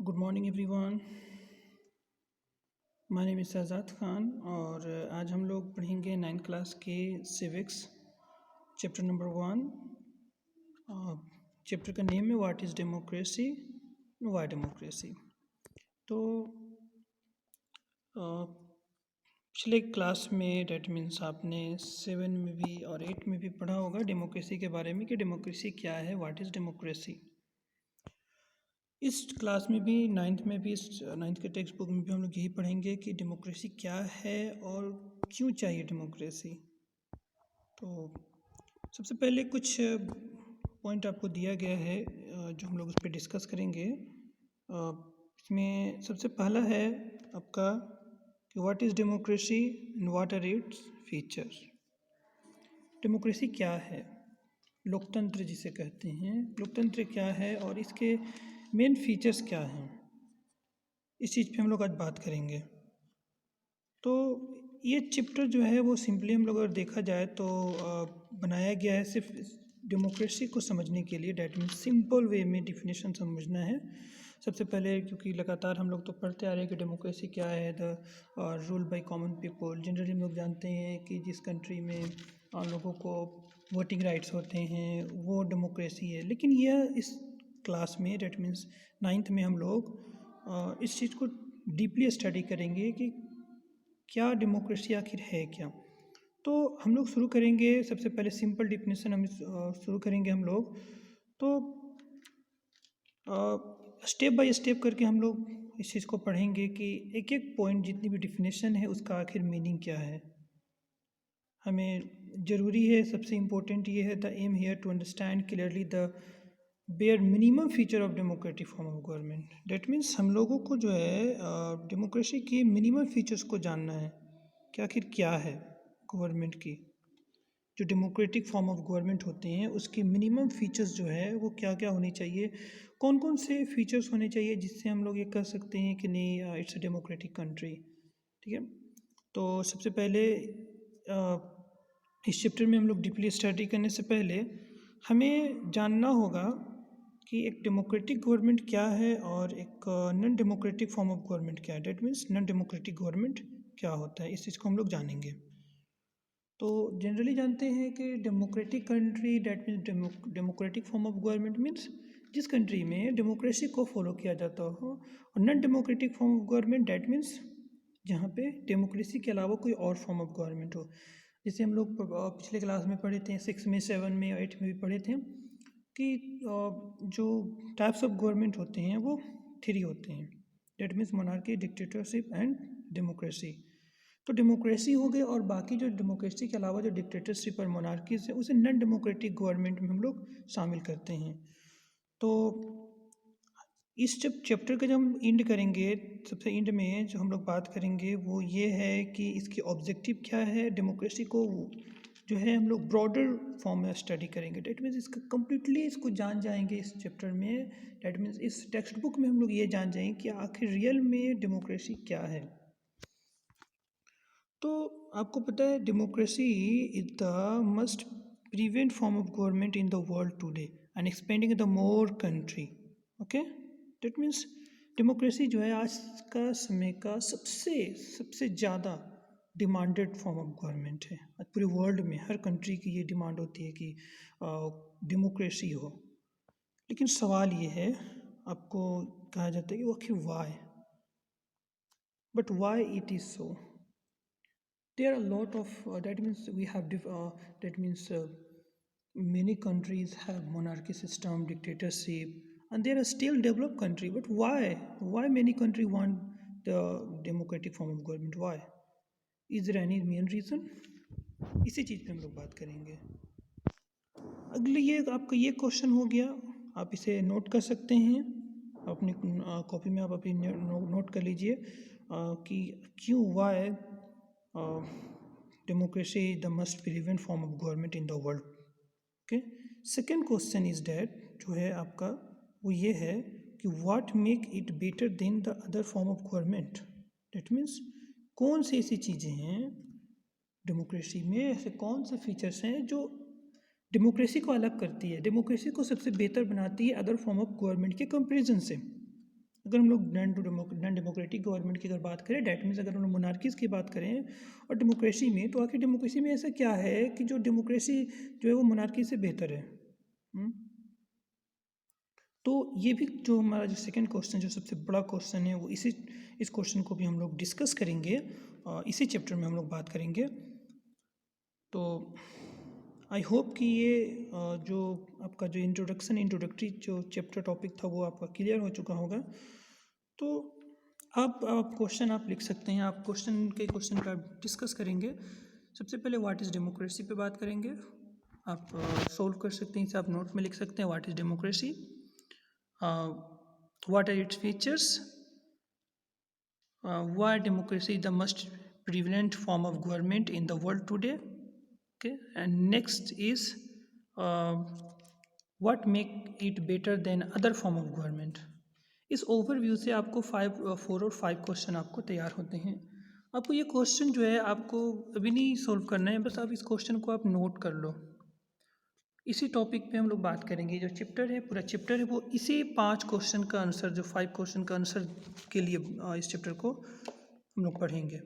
Good morning everyone. My name is Shahzad Khan और आज हम लोग पढ़ेंगे 9th क्लास के सिविक्स चैप्टर नंबर 1। चैप्टर का नेम है what is democracy, why democracy. तो पिछले क्लास में डेट मीन्स आपने 7 में भी और 8 में भी पढ़ा होगा डेमोक्रेसी के बारे में कि डेमोक्रेसी क्या है, व्हाट इज़ डेमोक्रेसी। इस क्लास में भी 9th में भी इस 9th के टेक्स्ट बुक में भी हम लोग यही पढ़ेंगे कि डेमोक्रेसी क्या है और क्यों चाहिए डेमोक्रेसी। तो सबसे पहले कुछ पॉइंट आपको दिया गया है जो हम लोग उस पर डिस्कस करेंगे। इसमें सबसे पहला है आपका कि what is democracy and what are its features. Democracy क्या है, लोकतंत्र जिसे कहते हैं, लोकतंत्र क्या है और इसके मेन फीचर्स क्या हैं, इस चीज़ पे हम लोग आज बात करेंगे। तो ये चैप्टर जो है वो सिंपली हम लोग अगर देखा जाए तो बनाया गया है सिर्फ डेमोक्रेसी को समझने के लिए। डैट मीन्स सिंपल वे में डिफिनेशन समझना है सबसे पहले, क्योंकि लगातार हम लोग तो पढ़ते आ रहे हैं कि डेमोक्रेसी क्या है। The rule by common people, generally हम लोग जानते हैं कि जिस कंट्री में लोगों को वोटिंग राइट्स होते हैं वो डेमोक्रेसी है। लेकिन यह इस क्लास में डैट मीन्स 9th में हम लोग इस चीज़ को डीपली स्टडी करेंगे कि क्या डेमोक्रेसी आखिर है क्या। तो हम लोग शुरू करेंगे, सबसे पहले सिंपल डिफिनेशन हम शुरू करेंगे हम लोग। तो स्टेप बाय स्टेप करके हम लोग इस चीज़ को पढ़ेंगे कि एक एक पॉइंट जितनी भी डिफिनेशन है उसका आखिर मीनिंग क्या है। हमें ज़रूरी है, सबसे इम्पोर्टेंट ये है the aim here to understand clearly the bare minimum feature of democratic form of government. That means हम लोगों को जो है डेमोक्रेसी के मिनिमम फीचर्स को जानना है कि आखिर क्या है गवर्नमेंट की। जो डेमोक्रेटिक फॉर्म ऑफ गवर्नमेंट होते हैं उसकी मिनिमम फीचर्स जो है वो क्या क्या होनी चाहिए, कौन कौन से फीचर्स होने चाहिए जिससे हम लोग ये कह सकते हैं कि नहीं इट्स अ डेमोक्रेटिक कंट्री। ठीक है, तो सबसे पहले इस चैप्टर में हम लोग डीपली स्टडी करने से पहले हमें जानना होगा कि एक डेमोक्रेटिक गवर्नमेंट क्या है और एक non democratic form of government क्या है। That means non democratic government क्या होता है, इस चीज़ को हम लोग जानेंगे। तो जनरली जानते हैं कि democratic country that means democratic form of government means जिस कंट्री में डेमोक्रेसी को फॉलो किया जाता हो, और non democratic form of government that means जहाँ पे डेमोक्रेसी के अलावा कोई और फॉर्म ऑफ गवर्नमेंट हो। जैसे हम लोग पिछले क्लास में पढ़े थे, 6 में 7 में 8 में भी पढ़े थे कि जो टाइप्स ऑफ गवर्नमेंट होते हैं वो 3 होते हैं। That means monarchy, dictatorship and democracy. तो डेमोक्रेसी हो गई और बाकी जो डेमोक्रेसी के अलावा जो डिक्टेटरशिप और मोनार्कीज है उसे नॉन डेमोक्रेटिक गवर्नमेंट में हम लोग शामिल करते हैं। तो इस चैप्टर का जब हम एंड करेंगे, सबसे एंड में जो हम लोग बात करेंगे वो ये है कि इसकी ऑब्जेक्टिव क्या है। डेमोक्रेसी को जो है हम लोग ब्रॉडर फॉर्म में स्टडी करेंगे। डेट मीन्स इसका कम्प्लीटली इसको जान जाएंगे इस चैप्टर में। डेट मीन्स इस टेक्स्ट बुक में हम लोग ये जान जाएंगे कि आखिर रियल में डेमोक्रेसी क्या है। तो आपको पता है democracy is the must prevent form of government in the world today and expanding the more country. Okay, that means democracy जो है आज का समय का सबसे सबसे ज़्यादा डिमांडेड फॉर्म ऑफ गवर्नमेंट है। आज पूरे वर्ल्ड में हर कंट्री की ये डिमांड होती है कि डेमोक्रेसी हो। लेकिन सवाल ये है, आपको कहा जाता है कि वो आखिर why, but why it is so. There are a lot of that means we have that means many countries have monarchy system, dictatorship, and they are still developed country. But why many country want the democratic form of government? Why? Is there any main reason? इसी चीज़ पे हम लोग बात करेंगे। अगले ये आपका ये क्वेश्चन हो गया, आप इसे नोट कर सकते हैं अपनी कॉपी में। आप अपनी नोट कर लीजिए कि क्यों Y democracy is the most prevalent form of government in the world. Okay, second question is that जो है आपका वो ये है कि what make it better than the other form of government. That means कौन सी ऐसी चीज़ें हैं डेमोक्रेसी में, ऐसे कौन से फीचर्स हैं जो डेमोक्रेसी को अलग करती है, डेमोक्रेसी को सबसे बेहतर बनाती है अदर फॉर्म ऑफ गवर्नमेंट के कंपैरिजन से। अगर हम लोग नॉन डेमोक्रेटिक गवर्नमेंट की अगर बात करें, डैट मीन्स अगर हम लोग मोनार्कीज़ की बात करें और डेमोक्रेसी में, तो आखिर डेमोक्रेसी में ऐसा क्या है कि जो डेमोक्रेसी जो है वो मोनार्की से बेहतर है? हुँ? तो ये भी जो हमारा जो सेकंड क्वेश्चन, जो सबसे बड़ा क्वेश्चन है, वो इस क्वेश्चन को भी हम लोग डिस्कस करेंगे, इसी चैप्टर में हम लोग बात करेंगे। तो आई होप कि ये जो आपका जो इंट्रोडक्टरी जो चैप्टर टॉपिक था वो आपका क्लियर हो चुका होगा। तो आप क्वेश्चन आप लिख सकते हैं, आप क्वेश्चन का डिस्कस करेंगे। सबसे पहले व्हाट इज़ डेमोक्रेसी पे बात करेंगे। आप सोल्व कर सकते हैं, इसे आप नोट में लिख सकते हैं, what is democracy, what are its features, why democracy is the most prevalent form of government in the world today, okay, and next is uh, what make it better than other form of government। इस overview से आपको 4 और 5 question आपको तैयार होते हैं। आपको ये क्वेश्चन जो है आपको अभी नहीं सोल्व करना है, बस आप इस क्वेश्चन को आप नोट कर लो। इसी टॉपिक पे हम लोग बात करेंगे, जो चैप्टर है, पूरा चैप्टर है, वो इसी 5 क्वेश्चन का आंसर, जो 5 क्वेश्चन का आंसर के लिए इस चैप्टर को हम लोग पढ़ेंगे।